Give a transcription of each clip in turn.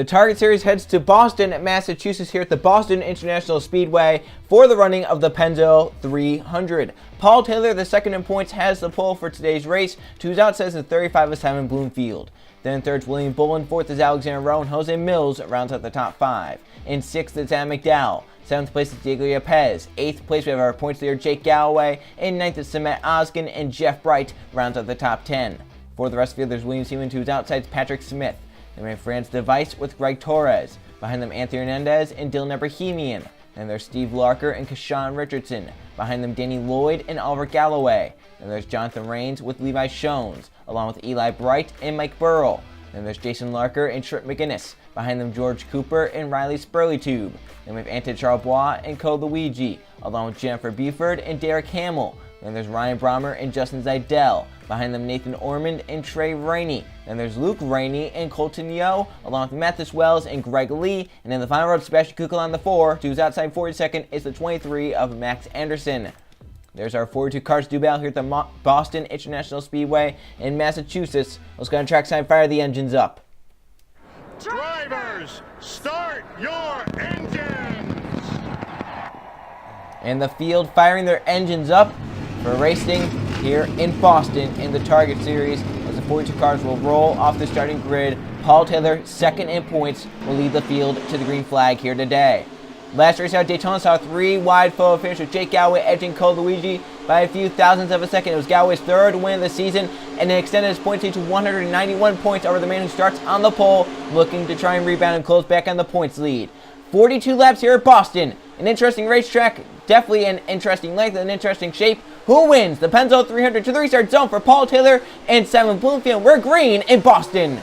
The Target Series heads to Boston, Massachusetts here at the Boston International Speedway for the running of the Pennzoil 300. Paul Taylor, the second in points, has the pole for today's race. To his outside is 35 is Simon Bloomfield. Then in third is William Bullen, fourth is Alexander Rowe, and Jose Mills rounds out the top five. In sixth is Adam McDowell. Seventh place is Diego Yepez. Eighth place we have our points leader Jake Galloway. In ninth is Samet Oskin, and Jeff Bright rounds out the top 10. For the rest of the field, there's William Seaman, to his outside is Patrick Smith. Then we have France Device with Greg Torres. Behind them, Anthony Hernandez and Dylan Abrahamian. Then there's Steve Larker and Kashawn Richardson. Behind them, Danny Lloyd and Oliver Galloway. Then there's Jonathan Rains with Levi Shones, along with Eli Bright and Mike Burrell. Then there's Jason Larker and Trip McGinnis. Behind them, George Cooper and Riley Spurleytube. Then we have Anton Charlebois and Cole Luigi, along with Jennifer Buford and Derek Hamill. Then there's Ryan Brommer and Justin Zidell. Behind them, Nathan Ormond and Trey Rainey. Then there's Luke Rainey and Colton Yo, along with Mathis Wells and Greg Lee. And in the final road, Sebastian Kukel on the 4. To his outside 42nd is the 23 of Max Anderson. There's our 42 cars to do battle here at the Boston International Speedway in Massachusetts. Let's go on trackside, fire the engines up. Drivers, start your engines! And the field firing their engines up for racing here in Boston in the Target Series as the 42 cars will roll off the starting grid. Paul Taylor, second in points, will lead the field to the green flag here today. Last race out, Daytona saw a 3-wide photo finish with Jake Galloway edging Cole Luigi by a few thousandths of a second. It was Galloway's third win of the season, and it extended his points lead to 191 points over the man who starts on the pole, looking to try and rebound and close back on the points lead. 42 laps here at Boston. An interesting racetrack, definitely an interesting length, an interesting shape. Who wins? The Pennzoil 300 to the restart zone for Paul Taylor and Simon Bloomfield. We're green in Boston.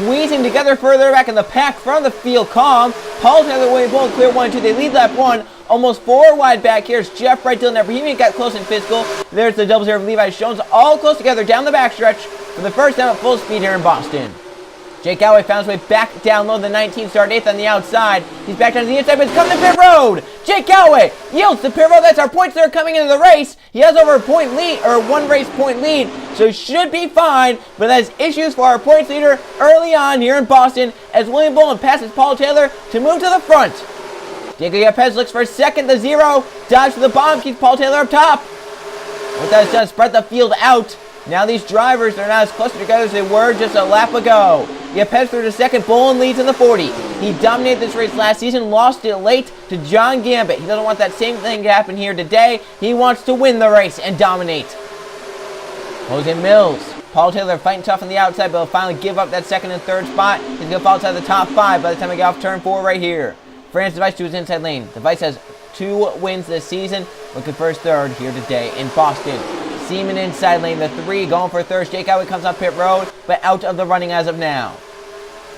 Squeezing together further back in the pack from the field calm. Paul Taylor, William Bullen clear 1 and 2. They lead lap 1. Almost 4 wide back. Here's Jeff Bright, Dylan Abrahamian got close and physical. There's the double zero of Levi Shones, all close together down the backstretch for the first time at full speed here in Boston. Jake Galloway found his way back down low. The 19 started 8th on the outside. He's back down to the inside, but it's coming to pit road. Jake Galloway yields to pit road. That's our points that are coming into the race. He has over a point lead, or 1 race point lead, so he should be fine, but has issues for our points leader early on here in Boston as William Bullen passes Paul Taylor to move to the front. Diego Yepez looks for second, the 0, dives to the bottom, keeps Paul Taylor up top. What that does, spread the field out. Now these drivers are not as close together as they were just a lap ago. Yepez through to second, Bullen leads in the 40. He dominated this race last season, lost it late to John Gambit. He doesn't want that same thing to happen here today. He wants to win the race and dominate. Jose Mills. Paul Taylor fighting tough on the outside, but will finally give up that second and third spot. He's going to fall outside the top 5 by the time we get off turn 4 right here. France Device to his inside lane. Device has 2 wins this season, looking for his third here today in Boston. Seaman inside lane, the 3 going for third. Jake Galloway comes up pit road, but out of the running as of now.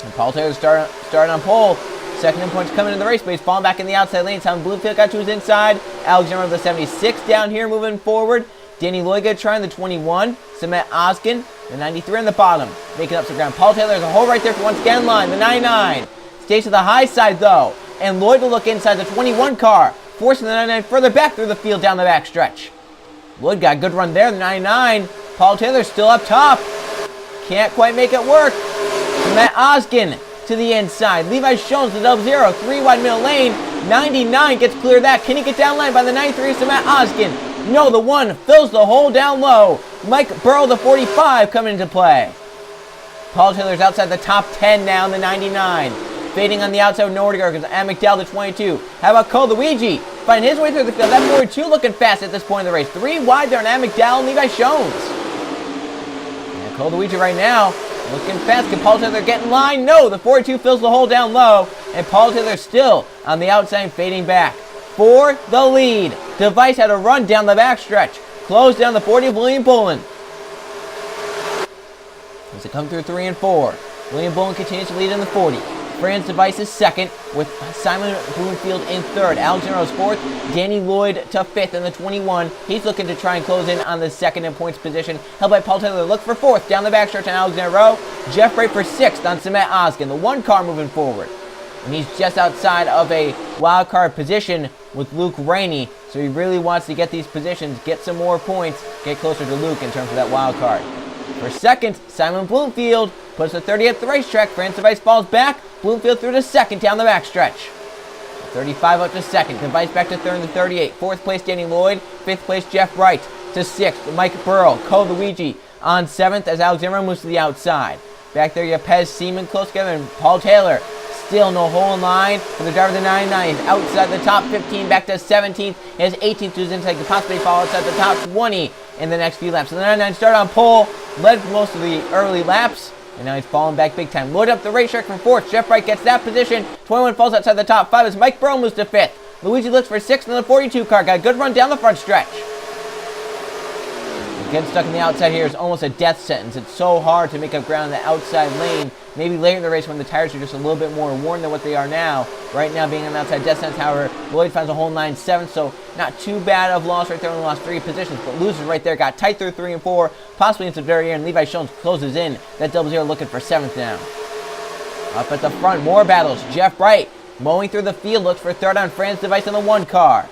And Paul Taylor starting on pole. Second in points coming in the race, but he's falling back in the outside lane. Simon Bloomfield got to his inside. Alexander with the 76 down here moving forward. Danny Lloyd trying the 21. Samet Oskin, the 93 on the bottom, making up some ground. Paul Taylor has a hole right there for once again line, the 99. Stays to the high side though, and Lloyd will look inside the 21 car, forcing the 99 further back through the field down the backstretch. Lloyd got a good run there, the 99. Paul Taylor still up top. Can't quite make it work. Matt Oskin to the inside. Levi Shones, the double zero, 3 wide middle lane. 99 gets clear of that. Can he get down line by the 93 to Matt Oskin? No, the 1 fills the hole down low. Mike Burrell, the 45, coming into play. Paul Taylor's outside the top 10 now in the 99. Fading on the outside with nowhere to go because Adam McDowell, the 22. How about Cole Luigi? Finding his way through the field. That 42 looking fast at this point in the race. 3 wide there on Adam McDowell and Levi Shones. And Cole Luigi right now looking fast. Can Paul Taylor get in line? No, the 42 fills the hole down low. And Paul Taylor still on the outside fading back for the lead. Device had a run down the backstretch. Closed down the 40 of William Bullen. As it come through 3 and 4. William Bullen continues to lead in the 40. Franz Device is second, with Simon Bloomfield in third. Alexander is fourth. Danny Lloyd to fifth in the 21. He's looking to try and close in on the second in points position. Held by Paul Taylor. Look for fourth down the backstretch on Alexander Rowe. Jeff Wright for sixth on Samet Oskin. The one car moving forward. And he's just outside of a wild card position with Luke Rainey. So he really wants to get these positions, get some more points, get closer to Luke in terms of that wild card. For second, Simon Bloomfield puts the 30 at the racetrack. Franz Device falls back. Bloomfield through to second down the backstretch. 35 up to second. Device back to third in the 38. Fourth place, Danny Lloyd. Fifth place, Jeff Wright. To sixth, Mike Burrow. Cole Luigi on seventh as Alexander moves to the outside. Back there, you have Pez Seaman close together and Paul Taylor. Still no hole in line for the driver of the 99. He's outside the top 15, back to 17th. He has 18th, who's inside, could possibly fall outside the top 20 in the next few laps. So the 99 started on pole, led most of the early laps, and now he's falling back big time. Load up the racetrack from fourth. Jeff Wright gets that position. 21 falls outside the top 5 as Mike Burrow moves to fifth. Luigi looks for sixth in the 42 car. Got a good run down the front stretch. Getting stuck in the outside here is almost a death sentence. It's so hard to make up ground in the outside lane. Maybe later in the race when the tires are just a little bit more worn than what they are now. Right now being on the outside death sentence, however, Lloyd finds a hole in line 7th, so not too bad of loss right there. Only lost 3 positions, but loses right there. Got tight through 3 and 4, possibly into the very end. Levi Jones closes in. That 00 looking for 7th now. Up at the front, more battles. Jeff Wright mowing through the field, looks for third on Franz Device on the 1 car.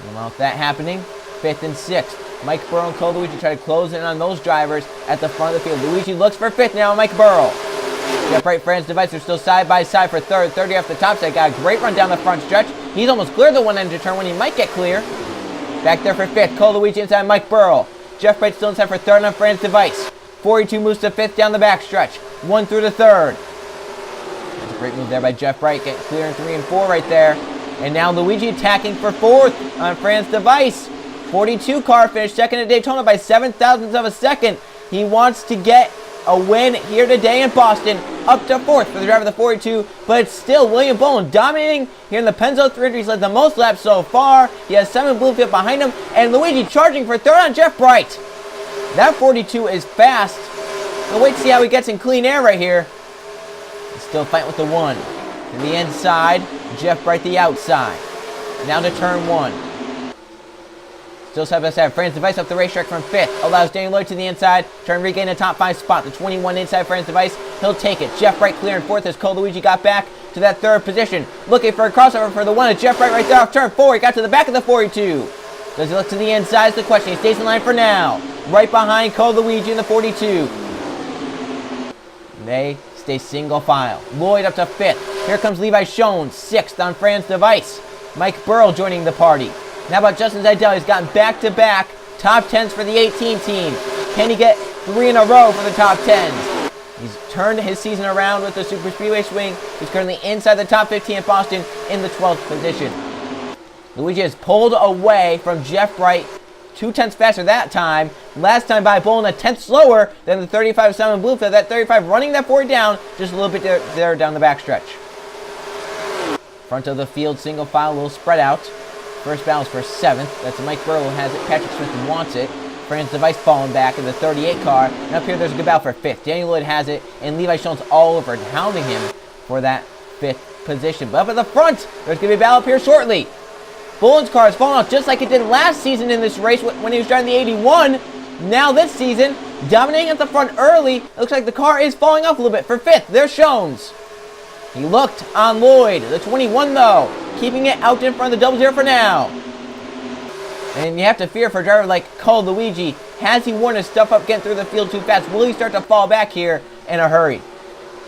Without that happening, 5th and 6th. Mike Burrow and Cole Luigi try to close in on those drivers at the front of the field. Luigi looks for 5th now, Mike Burrow. Jeff Wright, Franz Device are still side by side for third. 30 off the top side. Got a great run down the front stretch. He's almost cleared the one-ended turn when he might get clear. Back there for 5th. Cole Luigi inside Mike Burrow. Jeff Wright still inside for third on Franz Device. 42 moves to 5th down the backstretch. 1 through to third. That's a great move there by Jeff Wright. Getting clear in 3 and 4 right there. And now Luigi attacking for 4th on Franz Device. 42 car finish, second at Daytona by 7 thousandths of a second. He wants to get a win here today in Boston, up to 4th for the driver of the 42, but it's still William Bowen dominating here in the Pennzoil 300. He's led the most laps so far. He has Simon Bloomfield behind him, and Luigi charging for third on Jeff Wright. That 42 is fast. We'll wait to see how he gets in clean air right here. He's still fighting with the 1. To the inside, Jeff Wright the outside. Now to turn 1. Still side by side. Franz Device up the racetrack from 5th. Allows Danny Lloyd to the inside. Try and regain a top 5 spot. The 21 inside Franz Device. He'll take it. Jeff Wright clear in 4th as Cole Luigi got back to that 3rd position. Looking for a crossover for the 1. It's Jeff Wright right there off turn 4. He got to the back of the 42. Does he look to the inside is the question. He stays in line for now. Right behind Cole Luigi in the 42. They stay single file. Lloyd up to 5th. Here comes Levi Jones. 6th on Franz Device. Mike Burrow joining the party. Now about Justin Zidell, he's gotten back-to-back top 10s for the 18 team. Can he get 3 in a row for the top 10s? He's turned his season around with the Super Speedway swing. He's currently inside the top 15 at Boston in the 12th position. Luigi has pulled away from Jeff Wright 2 tenths faster that time. Last time by Bolin a 10th slower than the 35 Simon Bloomfield. That 35 running that 40 down just a little bit there down the backstretch. Front of the field, single file, a little spread out. First balance for 7th. That's Mike Burrow who has it. Patrick Smith wants it. Franz Device falling back in the 38 car. And up here there's a good battle for 5th. Danny Lloyd has it. And Levi Jones all over and hounding him for that 5th position. But up at the front, there's going to be a battle up here shortly. Bolin's car is falling off just like it did last season in this race when he was driving the 81. Now this season, dominating at the front early. It looks like the car is falling off a little bit for 5th. There's Jones. He looked on Lloyd. The 21 though, keeping it out in front of the 00 for now. And you have to fear for a driver like Cole Luigi. Has he worn his stuff up getting through the field too fast? Will he start to fall back here in a hurry?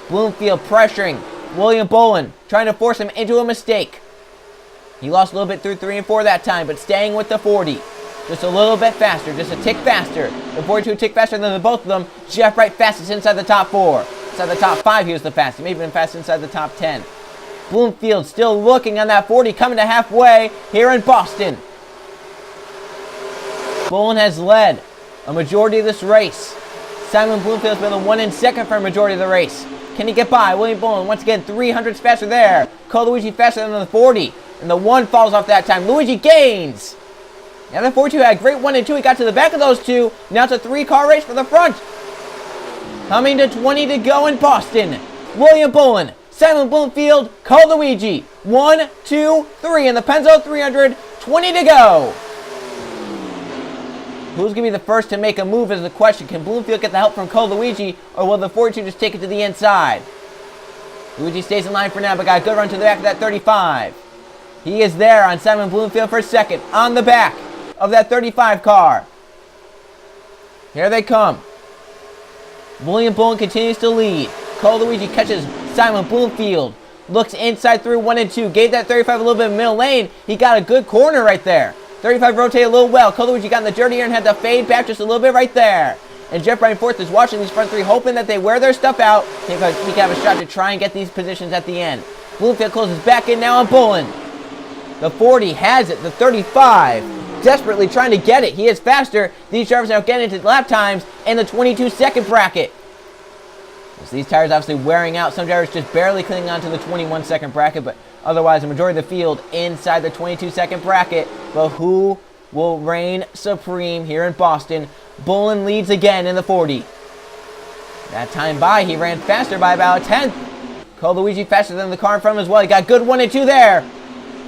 Bloomfield pressuring William Bolin, trying to force him into a mistake. He lost a little bit through 3 and 4 that time, but staying with the 40. Just a little bit faster, just a tick faster. The 42 tick faster than the both of them. Jeff Wright fastest inside the top 4. Inside the top 5, he was the fastest. He may have been fast inside the top 10. Bloomfield still looking on that 40, coming to halfway here in Boston. Bolin has led a majority of this race. Simon Bloomfield's been the 1 in 2nd for a majority of the race. Can he get by? William Bolin, once again, 300s faster there. Cole Luigi faster than the 40. And the 1 falls off that time. Luigi gains. Now the 42 had a great 1 and 2. He got to the back of those 2. Now it's a 3-car race for the front. Coming to 20 to go in Boston. William Bullen, Simon Bloomfield, call Luigi. 1, 2, 3 in the Pennzoil 300, 20 to go. Who's going to be the first to make a move is the question. Can Bloomfield get the help from Luigi, or will the 42 just take it to the inside? Luigi stays in line for now, but got a good run to the back of that 35. He is there on Simon Bloomfield for second, on the back of that 35 car. Here they come. William Bullen continues to lead. Luigi catches Simon Bloomfield. Looks inside through 1 and 2. Gave that 35 a little bit of middle lane. He got a good corner right there. 35 rotated a little well. Luigi got in the dirty here and had to fade back just a little bit right there. And Jeff Bryan fourth is watching these front three, hoping that they wear their stuff out. He can have a shot to try and get these positions at the end. Bloomfield closes back in now on Bullen. The 40 has it. The 35 desperately trying to get it. He is faster. These drivers now getting into lap times in the 22-second bracket. So these tires obviously wearing out. Some drivers just barely clinging on to the 21-second bracket, but otherwise the majority of the field inside the 22-second bracket. But who will reign supreme here in Boston? Bullen leads again in the 40. That time by, he ran faster by about a tenth. Luigi faster than the car in front of him as well. He got good 1 and 2 there.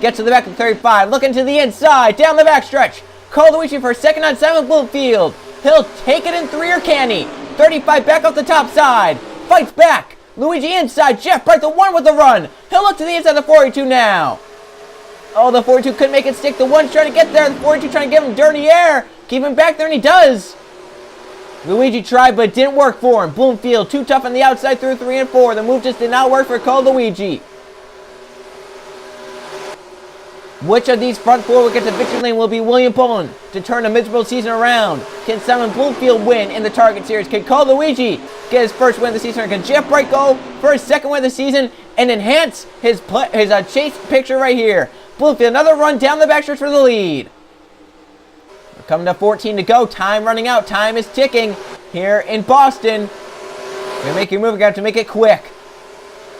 Gets to the back of 35, looking to the inside, down the backstretch. Luigi for a second on Simon Bloomfield. He'll take it in 3, or can he? 35 back off the top side. Fights back. Luigi inside. Jeff Bright, the 1 with the run. He'll look to the inside of the 42 now. Oh, the 42 couldn't make it stick. The 1's trying to get there. The 42 trying to give him dirty air. Keep him back there, and he does. Luigi tried, but it didn't work for him. Bloomfield too tough on the outside through 3 and 4. The move just did not work for Luigi. Which of these front 4 will get to victory lane will be William Bullen to turn a miserable season around. Can Simon Bloomfield win in the Target Series? Can Luigi get his first win of the season? Or can Jeff Bright go for his second win of the season and enhance his chase picture right here? Bloomfield, another run down the backstretch for the lead. We're coming to 14 to go. Time running out. Time is ticking here in Boston. You're going to make your move. You're going to have to make it quick.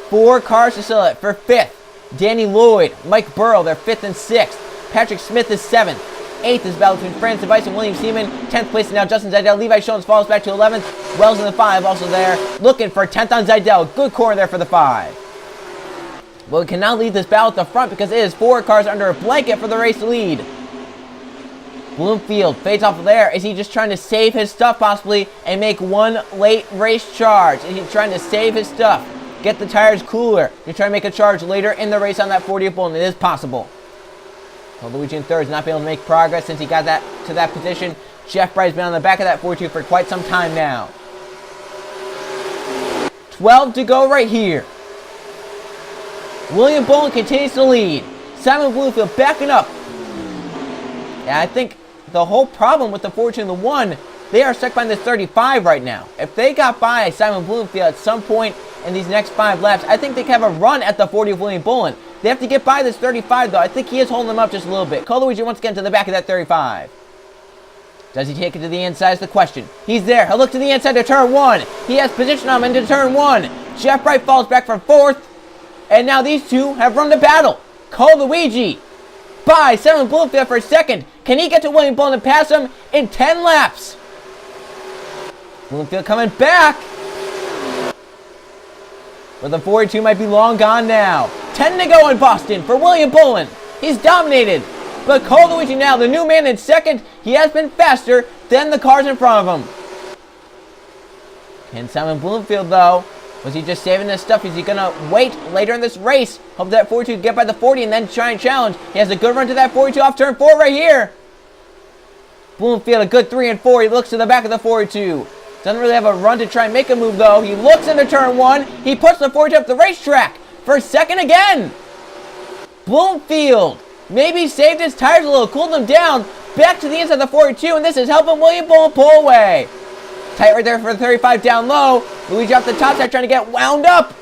4 cars to sell it for 5th. Danny Lloyd, Mike Burrow, they're 5th and 6th. Patrick Smith is 7th. 8th is battle between Francis Device and William Seaman. 10th place is now Justin Zidell. Levi Jones falls back to 11th. Wells in the 5 also there. Looking for 10th on Zidell. Good corner there for the 5. Well, we can now lead this battle at the front because it is 4 cars under a blanket for the race lead. Bloomfield fades off of there. Is he just trying to save his stuff possibly and make one late race charge? Is he trying to save his stuff? Get the tires cooler to try to make a charge later in the race on that 40 of Bullen. It is possible. Luigi in 3rd has not been able to make progress since he got to that position. Jeff Bright's been on the back of that 42 for quite some time now. 12 to go right here. William Bullen continues to lead. Simon Bloomfield backing up. Yeah, I think the whole problem with the 42 and the 1, they are stuck by this 35 right now. If they got by Simon Bloomfield at some point in these next 5 laps, I think they can have a run at the 40 of William Bullen. They have to get by this 35, though. I think he is holding them up just a little bit. Luigi once again to the back of that 35. Does he take it to the inside is the question. He's there. He'll look to the inside to turn 1. He has position on him into turn 1. Jeff Bright falls back from 4th. And now these two have run to battle. Luigi by Simon Bloomfield for a second. Can he get to William Bullen and pass him in 10 laps? Bloomfield coming back. But the 42 might be long gone now. 10 to go in Boston for William Bullen. He's dominated. But Luigi now, the new man in 2nd. He has been faster than the cars in front of him. Can Simon Bloomfield, though, was he just saving this stuff? Is he going to wait later in this race? Hope that 42 get by the 40 and then try and challenge. He has a good run to that 42 off turn 4 right here. Bloomfield a good 3 and 4. He looks to the back of the 42. Doesn't really have a run to try and make a move, though. He looks into turn 1. He puts the 42 up the racetrack for a second again. Bloomfield maybe saved his tires a little, cooled them down. Back to the inside of the 42, and this is helping William Bullen pull away. Tight right there for the 35 down low. Luigi off the top side trying to get wound up.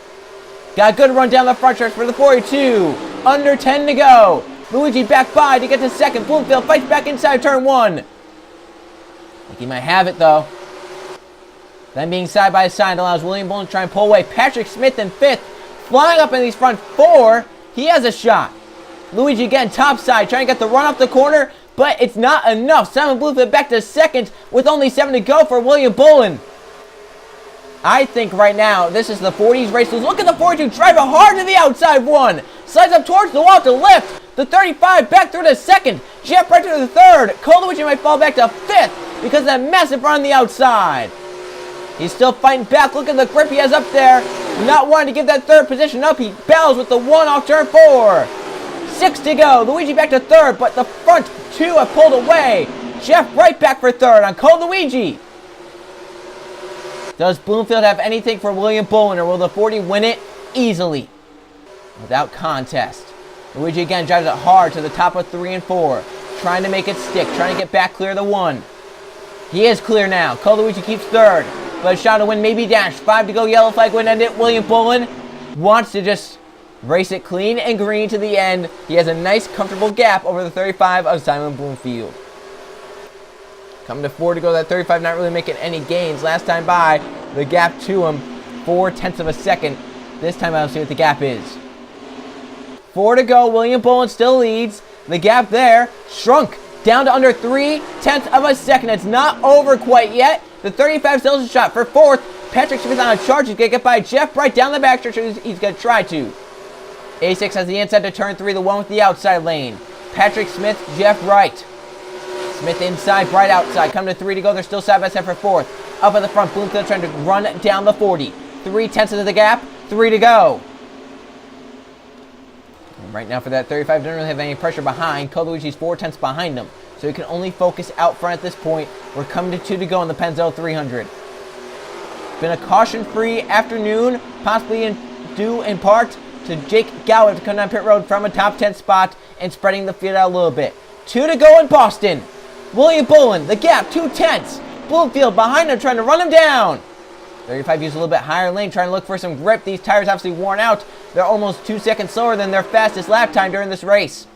Got a good run down the front stretch for the 42. Under 10 to go. Luigi back by to get to 2nd. Bloomfield fights back inside turn 1. I think he might have it, though. Then being side by side allows William Bullen to try and pull away. Patrick Smith in 5th. Flying up in these front 4. He has a shot. Luigi again top side trying to get the run off the corner, but it's not enough. Simon Bloomfield back to 2nd with only 7 to go for William Bullen. I think right now, this is the 40s race. Look at the 42 driving hard to the outside one. Slides up towards the wall to lift. The 35 back through to second. Jeff right to the third. Colucci might fall back to fifth because of that massive run on the outside. He's still fighting back. Look at the grip he has up there. Not wanting to give that third position up. He battles with the one off turn 4. 6 to go. Luigi back to third, but the front two have pulled away. Jeff right back for third on Luigi. Does Bloomfield have anything for William Bullen, or will the 40 win it easily? Without contest. Luigi again drives it hard to the top of 3 and 4. Trying to make it stick. Trying to get back clear of the 1. He is clear now. Luigi keeps third. But a shot to win, maybe dash. 5 to go. Yellow flag would end it. William Bullen wants to just race it clean and green to the end. He has a nice, comfortable gap over the 35 of Simon Bloomfield. Coming to 4 to go. That 35 not really making any gains. Last time by, the gap to him, 0.4 of a second. This time I'll see what the gap is. 4 to go. William Bullen still leads. The gap there shrunk down to under 0.3 of a second. It's not over quite yet. The 35 still has a shot for 4th. Patrick Smith on a charge. He's going to get by Jeff Bright down the back stretch. He's going to try to. A6 has the inside to turn 3. The one with the outside lane. Patrick Smith, Jeff Bright. Smith inside, Bright outside. Come to 3 to go. They're still side by side for 4th. Up at the front, Bloomfield trying to run down the 40. 0.3 of the gap. 3 to go. And right now for that 35, doesn't really have any pressure behind. Colucci's 0.4 behind him. So he can only focus out front at this point. We're coming to 2 to go in the Pennzoil 300. Been a caution-free afternoon, possibly due in part to Jake Gower to come down pit road from a top 10 spot and spreading the field out a little bit. 2 to go in Boston. William Bullen, the gap, 0.2. Bloomfield behind him trying to run him down. 35 used a little bit higher lane, trying to look for some grip. These tires obviously worn out. They're almost 2 seconds slower than their fastest lap time during this race.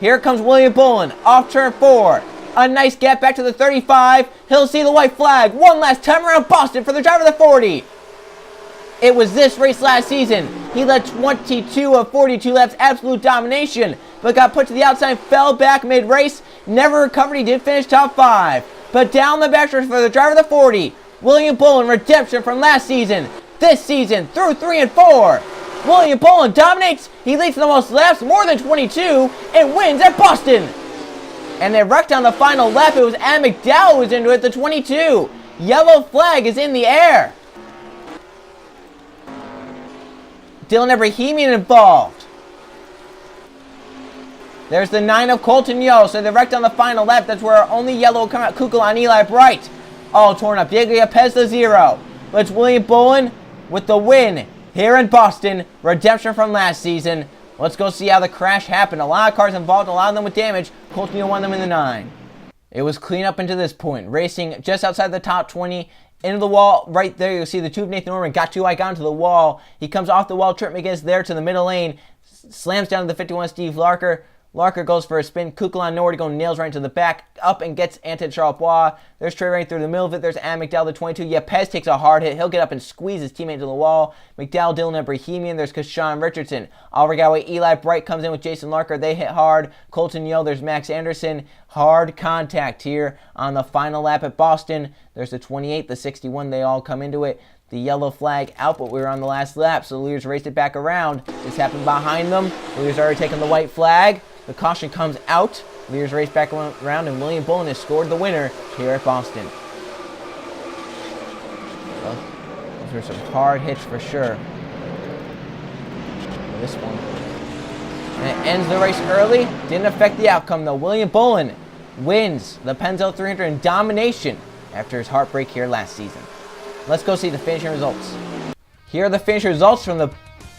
Here comes William Bullen, off turn 4. A nice gap back to the 35. He'll see the white flag. One last time around Boston for the driver of the 40. It was this race last season. He led 22 of 42 laps, absolute domination, but got put to the outside, fell back mid-race, never recovered. He did finish top 5. But down the backstretch for the driver of the 40, William Bullen, redemption from last season. This season, through 3 and 4. William Bullen dominates. He leads the most laps, more than 22, and wins at Boston. And they wrecked on the final lap. It was Adam McDowell who was into it, the 22. Yellow flag is in the air. Dylan Ebrahimian involved. There's the 9 of Colton Yo. So they wrecked on the final lap. That's where only yellow will come out. Kukul on Eli Bright. All torn up. Diego Pez the 0. But it's William Bullen with the win here in Boston. Redemption from last season. Let's go see how the crash happened. A lot of cars involved, a lot of them with damage. Colton Yo won them in the 9. It was clean up into this point. Racing just outside the top 20. Into the wall, right there, you'll see the 2 of Nathan Norman got too high onto the wall. He comes off the wall, Trip McGinnis there to the middle lane, slams down to the 51 Steve Larker. Larker goes for a spin. Kukul nowhere to go, nails right into the back, up and gets Anton Charles. There's Trey right through the middle of it. There's Adam McDowell, the 22. Yeah, Pez takes a hard hit. He'll get up and squeeze his teammate to the wall. McDowell, Dylan Ebrahimian. There's Kashawn Richardson. Alregawe, Eli Bright comes in with Jason Larker. They hit hard. Colton Yo, there's Max Anderson. Hard contact here on the final lap at Boston. There's the 28, the 61. They all come into it. The yellow flag out, but we were on the last lap, so the leaders raced it back around. This happened behind them. The leaders already taken the white flag. The caution comes out. Leaders race back around, and William Bullen has scored the winner here at Boston. Well, those are some hard hits for sure. This one. And it ends the race early. Didn't affect the outcome, though. William Bullen wins the Pennzoil 300 in domination after his heartbreak here last season. Let's go see the finishing results. Here are the finishing results from the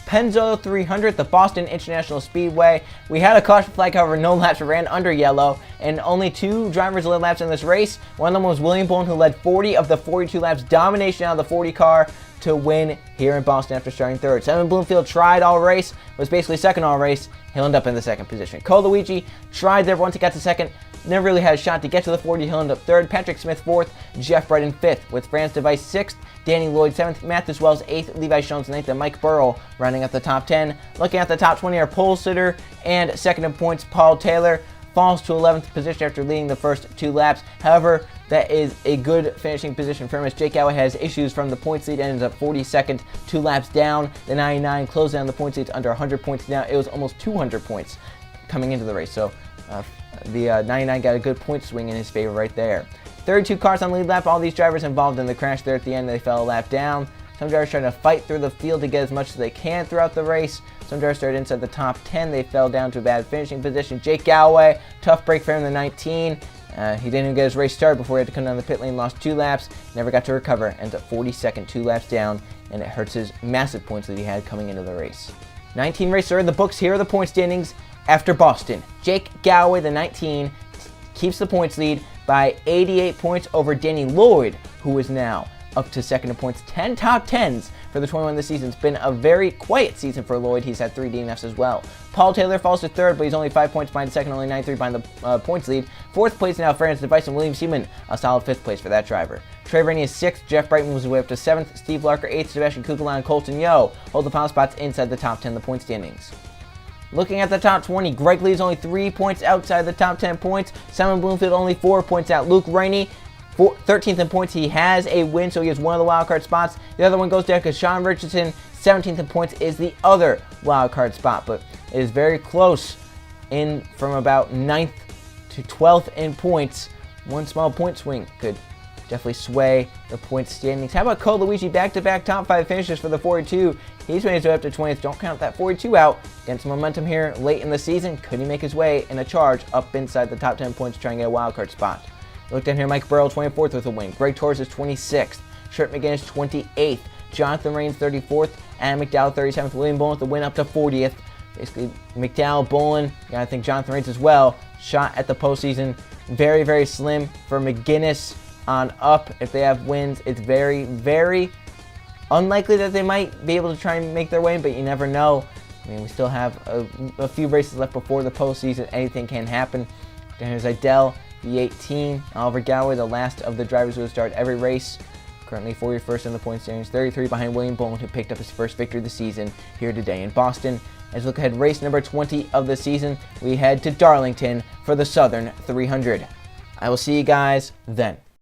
Pennzoil 300, the Boston International Speedway. We had a caution flag, however, no laps were ran under yellow, and only 2 drivers led laps in this race. One of them was William Bullen, who led 40 of the 42 laps, domination out of the 40 car to win here in Boston after starting 3rd. Simon Bloomfield tried all race, was basically 2nd all race. He'll end up in the 2nd position. Colucci tried there once he got to 2nd. Never really had a shot to get to the 40. He'll end up 3rd. Patrick Smith 4th. Jeff Bright in 5th. With France Device 6th. Danny Lloyd 7th. Matt Wells 8th. Levi Jones 9th. And Mike Burrow rounding up the top 10. Looking at the top 20 are Pole Sitter and 2nd in points Paul Taylor. falls to 11th position after leading the first 2 laps. However, that is a good finishing position for him as Jake Galloway has issues from the points lead and ends up 42nd, 2 laps down. The 99 closed down the points lead under 100 points now. It was almost 200 points coming into the race. So the 99 got a good point swing in his favor right there. 32 cars on the lead lap. All these drivers involved in the crash there at the end. They fell a lap down. Some drivers trying to fight through the field to get as much as they can throughout the race. Some drivers started inside the top 10. They fell down to a bad finishing position. Jake Galloway, tough break for him in the 19. He didn't even get his race started before he had to come down the pit lane, lost 2 laps, never got to recover, ends up 42nd, 2 laps down, and it hurts his massive points that he had coming into the race. 19 races are in the books. Here are the point standings after Boston. Jake Galloway, the 19, keeps the points lead by 88 points over Danny Lloyd, who is now up to second in points. 10 top 10s for the 21 this season. It's been a very quiet season for Lloyd. He's had 3 DNFs as well. Paul Taylor falls to third, but he's only 5 points behind second, only 93 behind the points lead. 4th place now, Francis Device and William Seaman, a solid 5th place for that driver. Trey Rainey is 6th, Jeff Brightman moves his way up to 7th, Steve Larker 8th, Sebastian Kukala and Colton Yo hold the final spots inside the top 10 of the point standings. Looking at the top 20, Greg Lee is only 3 points outside the top 10 points. Simon Bloomfield only 4 points out. Luke Rainey, 13th in points. He has a win, so he has one of the wildcard spots. The other one goes down because Sean Richardson, 17th in points, is the other wildcard spot. But it is very close in from about 9th to 12th in points. One small point swing could definitely sway the point standings. How about Cole Luigi, back-to-back top 5 finishes for the 42? He's made his way up to 20th. Don't count that 42 out. Getting some momentum here late in the season. Could he make his way in a charge up inside the top 10 points to try and get a wildcard spot? Look down here, Mike Burrow, 24th with a win. Greg Torres is 26th. Shert McGinnis, 28th. Jonathan Rains, 34th. And McDowell, 37th. William Bowen with the win up to 40th. Basically, McDowell, Bowen, gotta think Jonathan Rains as well. Shot at the postseason. Very, very slim for McGinnis on up. If they have wins, it's very, very unlikely that they might be able to try and make their way, but you never know. I mean, we still have a few races left before the postseason. Anything can happen. Then here's Idell, the 18. Oliver Galloway, the last of the drivers who will start every race. Currently 41st in the point standings, 33 behind William Bowen, who picked up his first victory of the season here today in Boston. As we look ahead, race number 20 of the season, we head to Darlington for the Southern 300. I will see you guys then.